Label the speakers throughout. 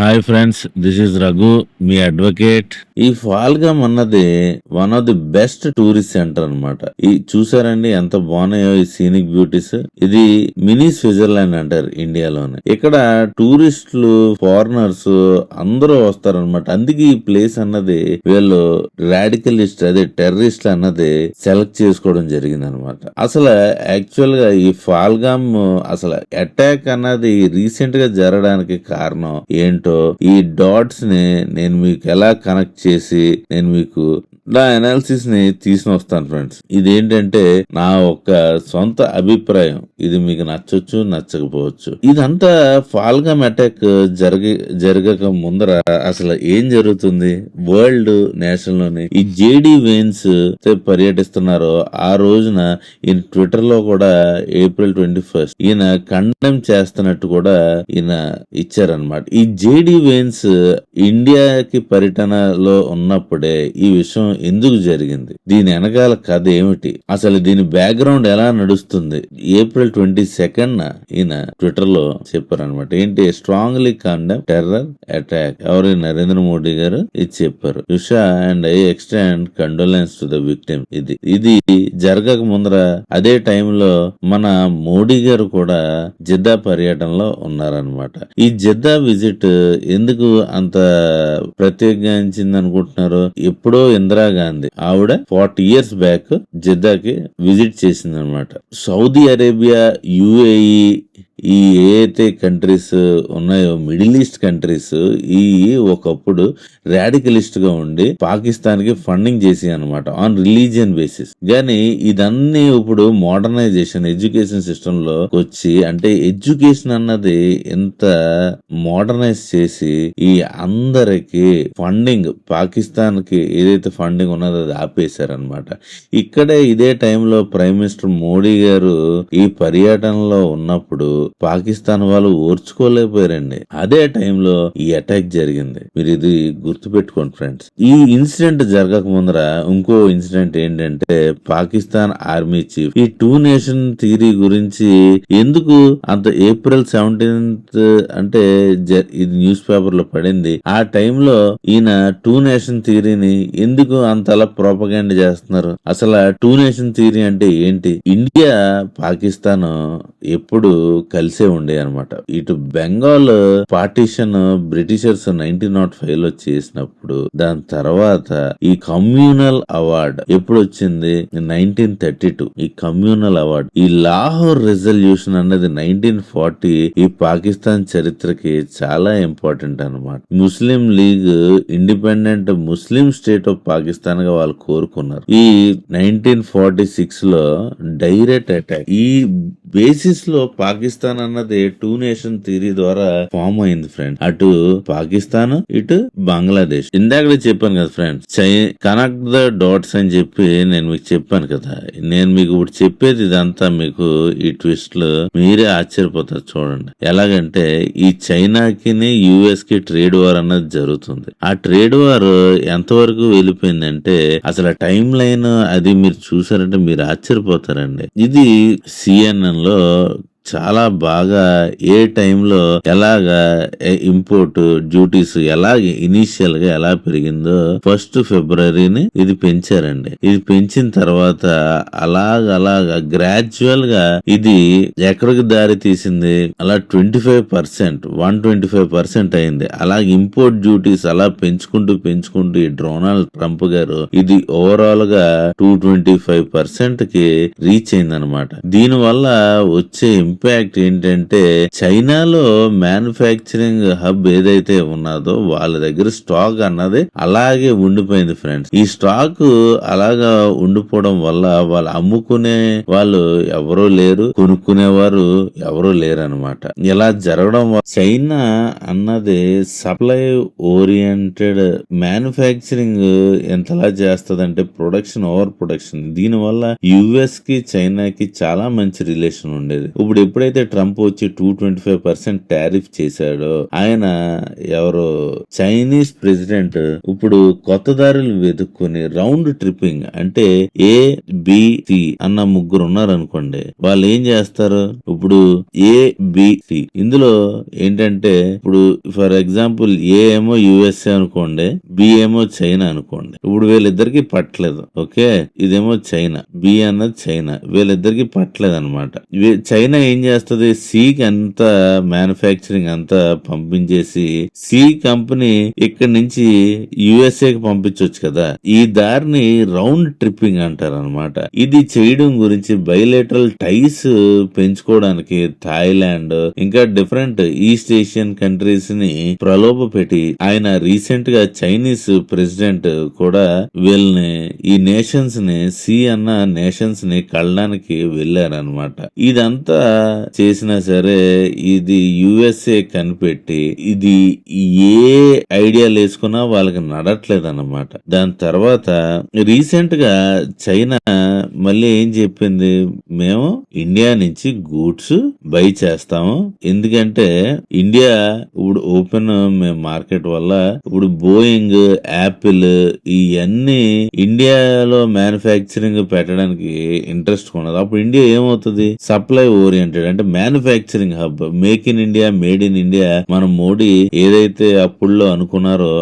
Speaker 1: Hi friends, this is Raghu, me advocate. ఈ ఫాల్గమ్ అన్నది one of the best tourist centre అన్నమాట. ఈ చూసారండి ఎంత బాగున్నాయో ఈ సీనిక్ బ్యూటీస్. ఇది మినీ స్విట్జర్లాండ్ అంటారు ఇండియాలోనే. ఇక్కడ టూరిస్టులు, ఫారినర్స్ అందరూ వస్తారనమాట. అందుకే ఈ ప్లేస్ అన్నది వీళ్ళు రాడికలిస్ట్, అదే టెర్రరిస్ట్ అన్నది సెలెక్ట్ చేసుకోవడం జరిగింది అనమాట. అసలు యాక్చువల్ గా ఈ ఫాల్గమ్ అసలు అటాక్ అన్నది రీసెంట్ గా జరగడానికి కారణం ఏంటో ఈ డాట్స్ ని నేను మీకు ఎలా కనెక్ట్ చేసి నేను మీకు నా అనాలిసిస్ ని తీసుకుని వస్తాను ఫ్రెండ్స్. ఇదేంటంటే నా ఒక సొంత అభిప్రాయం. ఇది మీకు నచ్చొచ్చు, నచ్చకపోవచ్చు. ఇదంతా ఫాల్గమ్ అటాక్ జరగక ముందర అసలు ఏం జరుగుతుంది వరల్డ్ నేషనల్ లోని ఈ జేడి వేన్స్ పర్యటిస్తున్నారో ఆ రోజున ఈయన ట్విట్టర్ లో కూడా April 21 ఈయన కండెమ్ చేస్తున్నట్టు కూడా ఈయన ఇచ్చారనమాట. ఈ జేడి వేన్స్ ఇండియాకి పర్యటనలో ఉన్నప్పుడే ఈ విషయం ఎందుకు జరిగింది, దీని వెనకాల కథ ఏమిటి, అసలు దీని బ్యాక్గ్రౌండ్ ఎలా నడుస్తుంది, April 22 ఈయన ట్విట్టర్ లో చెప్పారనమాట. ఏంటి, స్ట్రాంగ్లీ కండెమ్ టెర్రర్ అటాక్. ఎవరు, నరేంద్ర మోడీ గారు ఇది చెప్పారు. Usha and I extend condolence to the victim. ఇది జరగక ముందర అదే టైంలో మన మోడీ గారు కూడా జిద్దా పర్యటనలో ఉన్నారనమాట. ఈ జిద్దా విజిట్ ఎందుకు అంత ప్రత్యేకించింది అనుకుంటున్నారు? ఎప్పుడో ఇందిరాగాంధీ ఆవిడ 40 years బ్యాక్ జిద్దాకి విజిట్ చేసింది అనమాట. సౌదీ అరేబియా, UAE ఈ ఏదైతే కంట్రీస్ ఉన్నాయో మిడిల్ ఈస్ట్ కంట్రీస్, ఈ ఒకప్పుడు రాడికలిస్ట్ గా ఉండి పాకిస్తాన్ కి ఫండింగ్ చేసి అనమాట ఆన్ రిలీజియన్ బేసిస్. గానీ ఇదన్నీ ఇప్పుడు మోడర్నైజేషన్ ఎడ్యుకేషన్ సిస్టమ్ లో వచ్చి, అంటే ఎడ్యుకేషన్ అన్నది ఎంత మోడర్నైజ్ చేసి ఈ అందరికి ఫండింగ్, పాకిస్తాన్ కి ఏదైతే ఫండింగ్ ఉన్నదో అది ఆపేశారనమాట. ఇక్కడే ఇదే టైంలో ప్రైమ్ మినిస్టర్ మోడీ గారు ఈ పర్యటనలో ఉన్నప్పుడు పాకిస్తాన్ వాళ్ళు ఓర్చుకోలేకపోయారండి. అదే టైంలో ఈ అటాక్ జరిగింది. మీరు ఇది గుర్తుపెట్టుకోండి ఫ్రెండ్స్. ఈ ఇన్సిడెంట్ జరగక ముందర ఇంకో ఇన్సిడెంట్ ఏంటంటే, పాకిస్తాన్ ఆర్మీ చీఫ్ ఈ 2 నేషన్ థియరీ గురించి ఎందుకు అంత April 17 అంటే ఇది న్యూస్ పేపర్ లో పడింది. ఆ టైంలో ఈయన 2 నేషన్ థియరీని ఎందుకు అంతలా ప్రోపగండా చేస్తున్నారు? అసలు 2 నేషన్ థియరీ అంటే ఏంటి? ఇండియా, పాకిస్తాన్ ఎప్పుడు కలిసే ఉండే అనమాట. ఇటు బెంగాల్ పార్టీషన్ బ్రిటిషర్స్ 1905 లో చేసినప్పుడు, దాని తర్వాత ఈ కమ్యూనల్ అవార్డ్ ఎప్పుడు వచ్చింది? 1932. ఈ కమ్యూనల్ అవార్డ్, ఈ లాహోర్ రెజల్యూషన్ అన్నది 1940 ఈ పాకిస్తాన్ చరిత్రకి చాలా ఇంపార్టెంట్ అనమాట. Muslim League independent Muslim state of Pakistan గా వాళ్ళు కోరుకున్నారు. ఈ 1946 లో డైరెక్ట్ అటాక్, ఈ బేసిస్ లో పాకిస్తాన్ అన్నది 2 నేషన్ థియరీ ద్వారా ఫామ్ అయింది ఫ్రెండ్. అటు పాకిస్తాన్, ఇటు బంగ్లాదేశ్. ఇందాక చెప్పాను కదా ఫ్రెండ్స్, కనెక్ట్ ద డాట్స్ అని చెప్పి నేను మీకు చెప్పాను కదా. నేను మీకు ఇప్పుడు చెప్పేది ఇదంతా మీకు ఈ ట్విస్ట్ లో మీరే ఆశ్చర్యపోతారు. చూడండి ఎలాగంటే, ఈ చైనాకి US కి ట్రేడ్ వార్ అన్నది జరుగుతుంది. ఆ ట్రేడ్ వార్ ఎంతవరకు వెళ్ళిపోయిందంటే, అసలు టైం లైన్ అది మీరు చూసారంటే మీరు ఆశ్చర్యపోతారండి. ఇది CNN లో చాలా బాగా ఏ టైంలో ఎలాగా ఇంపోర్ట్ డ్యూటీస్ ఎలాగ ఇనీషియల్ గా ఎలా పెరిగిందో 1 February ఇది పెంచారండి. ఇది పెంచిన తర్వాత అలాగా గ్రాడ్యువల్ గా ఇది ఎక్కడికి దారి తీసింది? అలా 25%, 125% అయింది. అలాగే ఇంపోర్ట్ డ్యూటీస్ అలా పెంచుకుంటూ ఈ డొనాల్డ్ ట్రంప్ గారు ఇది ఓవరాల్ గా 225% కి రీచ్ అయింది అనమాట. దీని వల్ల వచ్చే ఇంపాక్ట్ ఏంటంటే, చైనాలో మ్యానుఫ్యాక్చరింగ్ హబ్ ఏదైతే ఉన్నదో వాళ్ళ దగ్గర స్టాక్ అన్నది అలాగే ఉండిపోయింది ఫ్రెండ్స్. ఈ స్టాక్ అలాగా ఉండిపోవడం వల్ల వాళ్ళు అమ్ముకునే వాళ్ళు ఎవరూ లేరు, కొనుక్కునేవారు ఎవరూ లేరు అనమాట. ఇలా జరగడం వల్ల చైనా అన్నది సప్లై ఓరియంటెడ్ మ్యానుఫ్యాక్చరింగ్ ఎంతలా చేస్తదంటే ప్రొడక్షన్, ఓవర్ ప్రొడక్షన్. దీని వల్ల US కి చైనాకి చాలా మంచి రిలేషన్ ఉండేది. ఇప్పుడు ఎప్పుడైతే ట్రంప్ వచ్చి 225% టారిఫ్ చేశాడో ఆయన ఎవరో చైనీస్ ప్రెసిడెంట్ ఇప్పుడు కొత్త దారులు వెతుక్కుని రౌండ్ ట్రిప్పింగ్ అంటే ఏ బి సి అన్న ముగ్గురు ఉన్నారనుకోండి, వాళ్ళు ఏం చేస్తారు, ఇప్పుడు ఏ బి సి ఇందులో ఏంటంటే ఇప్పుడు ఫర్ ఎగ్జాంపుల్ ఏ ఏమో యుఎస్ఏ అనుకోండి, బి ఏమో చైనా అనుకోండి. ఇప్పుడు వీళ్ళిద్దరికి పట్టలేదు. ఓకే, ఇదేమో చైనా, బి అన్నది చైనా, వీళ్ళిద్దరికి పట్టలేదు అనమాట. చైనా ఏం చేస్తుంది, సికి అంతా మ్యానుఫ్యాక్చరింగ్ అంతా పంపించేసి సి కంపెనీ ఇక్కడ నుంచి యుఎస్ఏకి పంపించవచ్చు కదా. ఈ దారిని రౌండ్ ట్రిప్పింగ్ అంటారు అనమాట. ఇది చేయడం గురించి బైలేటరల్ టైస్ పెంచుకోవడానికి థాయిలాండ్ ఇంకా డిఫరెంట్ ఈస్ట్ ఏషియన్ కంట్రీస్ ని ప్రలోభ పెట్టి ఆయన రీసెంట్ గా చైనీస్ ప్రెసిడెంట్ కూడా వీళ్ళని ఈ నేషన్స్ ని సి అన్న నేషన్స్ ని కళ్ళడానికి వెళ్ళారనమాట. ఇదంతా చేసినా సరే ఇది యుఎస్ఏ కనిపెట్టి ఇది ఏ ఐడియాలు వేసుకున్నా వాళ్ళకి నడట్లేదు అన్నమాట. దాని తర్వాత రీసెంట్ గా చైనా మళ్ళీ ఏం చెప్పింది, మేము ఇండియా నుంచి గూడ్స్ బై చేస్తాము, ఎందుకంటే ఇండియా ఇప్పుడు ఓపెన్ మార్కెట్ వల్ల ఇప్పుడు బోయింగ్, యాపిల్ ఇవన్నీ ఇండియాలో మ్యానుఫ్యాక్చరింగ్ పెట్టడానికి ఇంట్రెస్ట్ ఉన్నది. అప్పుడు ఇండియా ఏమవుతుంది, సప్లై ఓరియంటెడ్ అంటే manufacturing hub, make in India, made in India. మన మోడీ ఏదైతే అప్పుల్లో అనుకున్నారో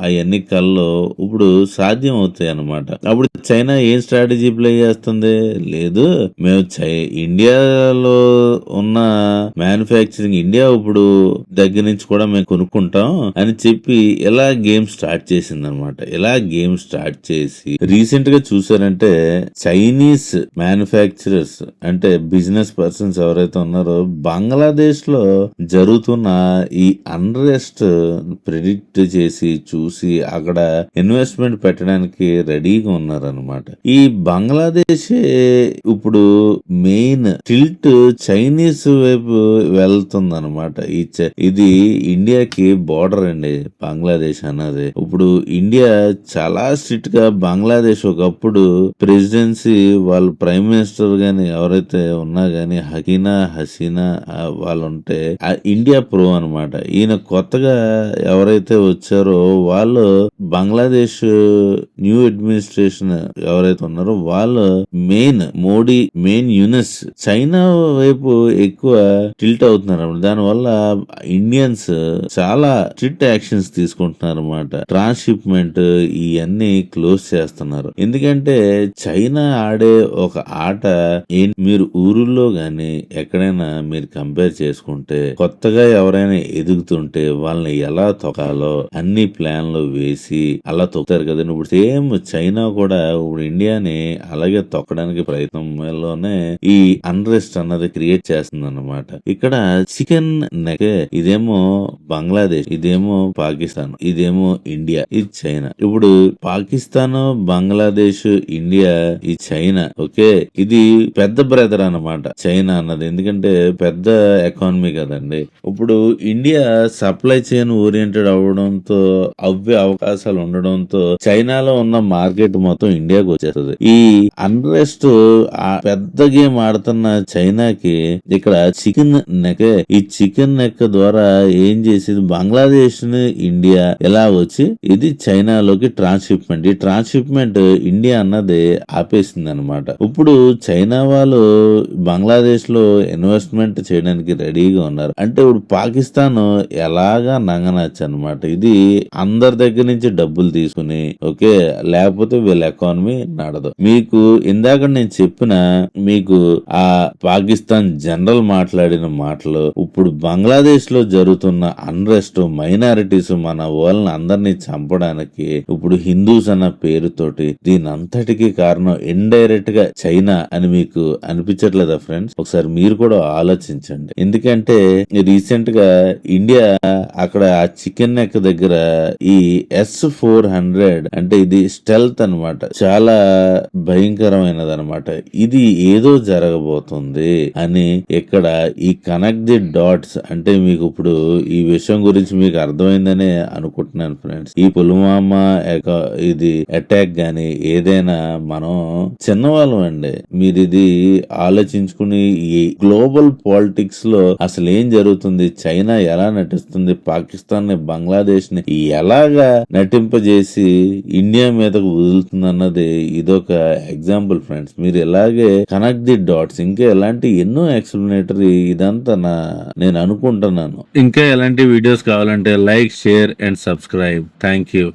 Speaker 1: అవన్నీ కల్లో ఇప్పుడు సాధ్యం అవుతాయి అన్నమాట. అప్పుడు చైనా ఏం స్ట్రాటజీ ప్లే చేస్తుంది, లేదు మేము ఇండియాలో ఉన్న మ్యానుఫ్యాక్చరింగ్ ఇండియా ఇప్పుడు దగ్గర నుంచి కూడా మేము కొనుక్కుంటాం అని చెప్పి ఇలా గేమ్ స్టార్ట్ చేసింది అనమాట. ఇలా గేమ్ స్టార్ట్ చేసి రీసెంట్ గా చూసారంటే చైనీస్ మ్యానుఫ్యాక్చరర్స్ అంటే బిజినెస్ పర్సన్స్ ఎవరైతే ఉన్నారో బంగ్లాదేశ్ లో జరుగుతున్న ఈ అన్రెస్ట్ ప్రెడిక్ట్ చేసి చూసి అక్కడ ఇన్వెస్ట్మెంట్ పెట్టడానికి రెడీగా ఉన్నారనమాట. ఈ బంగ్లాదేశ్ ఇప్పుడు మెయిన్ టిల్ట్ చైనీస్ వైపు వెళ్తుంది అనమాట. ఇది ఇండియాకి బోర్డర్ అండి బంగ్లాదేశ్ అన్నది. ఇప్పుడు ఇండియా చాలా స్ట్రిక్ట్ గా బంగ్లాదేశ్ ఒకప్పుడు ప్రెసిడెన్సీ వాళ్ళు ప్రైమ్ మినిస్టర్ గాని ఎవరైతే ఉన్నా గాని హసీనా వాళ్ళు ఉంటే ఇండియా ప్రో అనమాట. ఈయన కొత్తగా ఎవరైతే వచ్చారో వాళ్ళు బంగ్లాదేశ్ న్యూ అడ్మినిస్ట్రేషన్ ఎవరైతే ఉన్నారో వాళ్ళు మోడీ మెయిన్ యూనిస్ చైనా వైపు ఎక్కువ టిల్ట్ అవుతున్నారు. దానివల్ల ఇండియన్స్ చాలా స్ట్రిక్ట్ యాక్షన్స్ తీసుకుంటున్నారు అన్నమాట. ట్రాన్స్షిప్మెంట్ ఇవన్నీ క్లోజ్ చేస్తున్నారు. ఎందుకంటే చైనా ఆడే ఒక ఆట మీరు ఊరుల్లో గాని ఎక్కడైనా మీరు కంపేర్ చేసుకుంటే కొత్తగా ఎవరైనా ఎదుగుతుంటే వాళ్ళని ఎలా తొక్కాలో అన్ని ప్లాన్లు వేసి అలా తొక్కుతారు కదా. ఇప్పుడు సేమ్ చైనా కూడా ఇప్పుడు ఇండియాని అలాగే తొక్కడానికి ప్రయత్నంలోనే ఈ అన్రెస్ట్ అన్నది క్రియేట్ చేస్తుంది అన్నమాట. ఇక్కడ చికెన్ నెక్ ఇదేమో బంగ్లాదేశ్, ఇదేమో పాకిస్తాన్, ఇదేమో ఇండియా, ఇది చైనా. ఇప్పుడు పాకిస్తాన్, బంగ్లాదేశ్, ఇండియా, ఈ చైనా. ఓకే, ఇది పెద్ద బ్రదర్ అన్నమాట చైనా అన్నది. ఎందుకంటే పెద్ద ఎకానమీ కదండి. ఇప్పుడు ఇండియా సప్లై చైన్ ఓరియంటెడ్ అవడంతో అవ్వే అవకాశాలు ఉండడంతో చైనాలో ఉన్న మార్కెట్ మొత్తం ఇండియాకి వచ్చేస్తుంది. ఈ అన్రెస్ట్ పెద్ద గేమ్ ఆడుతున్న చైనాకి ఇక్కడ చికెన్ నెక్, ఈ చికెన్ నెక్ ద్వారా ఏం చేసింది, బంగ్లాదేశ్ ని ఇండియా ఎలా వచ్చి ఇది చైనాలోకి ట్రాన్స్షిప్మెంట్, ఈ ట్రాన్స్షిప్మెంట్ ఇండియా అన్నది ఆపేసింది అనమాట. ఇప్పుడు చైనా వాళ్ళు బంగ్లాదేశ్ లో ఇన్వెస్ట్మెంట్ చేయడానికి రెడీగా ఉన్నారు. అంటే ఇప్పుడు పాకిస్తాన్ ఎలాగా నంగనచ్చు అనమాట. ఇది అందరి దగ్గర నుంచి డబ్బులు తీసుకుని ఓకే, లేకపోతే వీళ్ళ ఎకానమీ నడదు. మీకు ఇందాక నేను చెప్పిన మీకు ఆ పాకిస్తాన్ జనరల్ మాట్లాడిన మాటలు, ఇప్పుడు బంగ్లాదేశ్ లో జరుగుతున్న అన్రెస్ట్, మైనారిటీస్ మన వాళ్ళని అందరినీ చంపడానికి ఇప్పుడు హిందూస్ అన్న పేరుతోటి దీని అంతటికి కారణం ఇండైరెక్ట్ గా చైనా అని మీకు అనిపించట్లేదా ఫ్రెండ్స్? ఒకసారి మీరు కూడా ఆలోచించండి. ఎందుకంటే రీసెంట్ గా ఇండియా అక్కడ ఆ చికెన్ నెక్ దగ్గర ఈ S-400 అంటే ఇది స్టెల్త్ అన్నమాట, చాలా భయంకరమైనది అనమాట. ఇది ఏదో జరగబోతుంది అని ఇక్కడ ఈ కనెక్ట్ ది డాట్స్ అంటే మీకు ఇప్పుడు ఈ విషయం గురించి మీకు అర్థమైందనే అనుకుంటున్నాను ఫ్రెండ్స్. ఈ పుల్వామా ఇది అటాక్ గాని ఏదైనా మనం చిన్నవాళ్ళం అండి. మీరు ఇది ఆలోచించుకుని ఈ గ్లోబల్ పాలిటిక్స్ లో అసలు ఏం జరుగుతుంది, చైనా ఎలా నటిస్తుంది, పాకిస్తాన్ ని బంగ్లాదేశ్ ని ఎలాగా నటింపజేసి ఇండియా మీదకు వదులుతుంది అన్నది ఇదొక ఎగ్జాంపుల్ ఫ్రెండ్స్. మీరు ఇలాగే కనెక్ట్ ది డాట్స్ ఇంకా ఎలాంటి ఎన్నో ఎక్స్ప్లెనేటరీ ఇదంతా నేను అనుకుంటున్నాను. ఇంకా ఎలాంటి వీడియోస్ కావాలంటే like, share and subscribe. Thank you.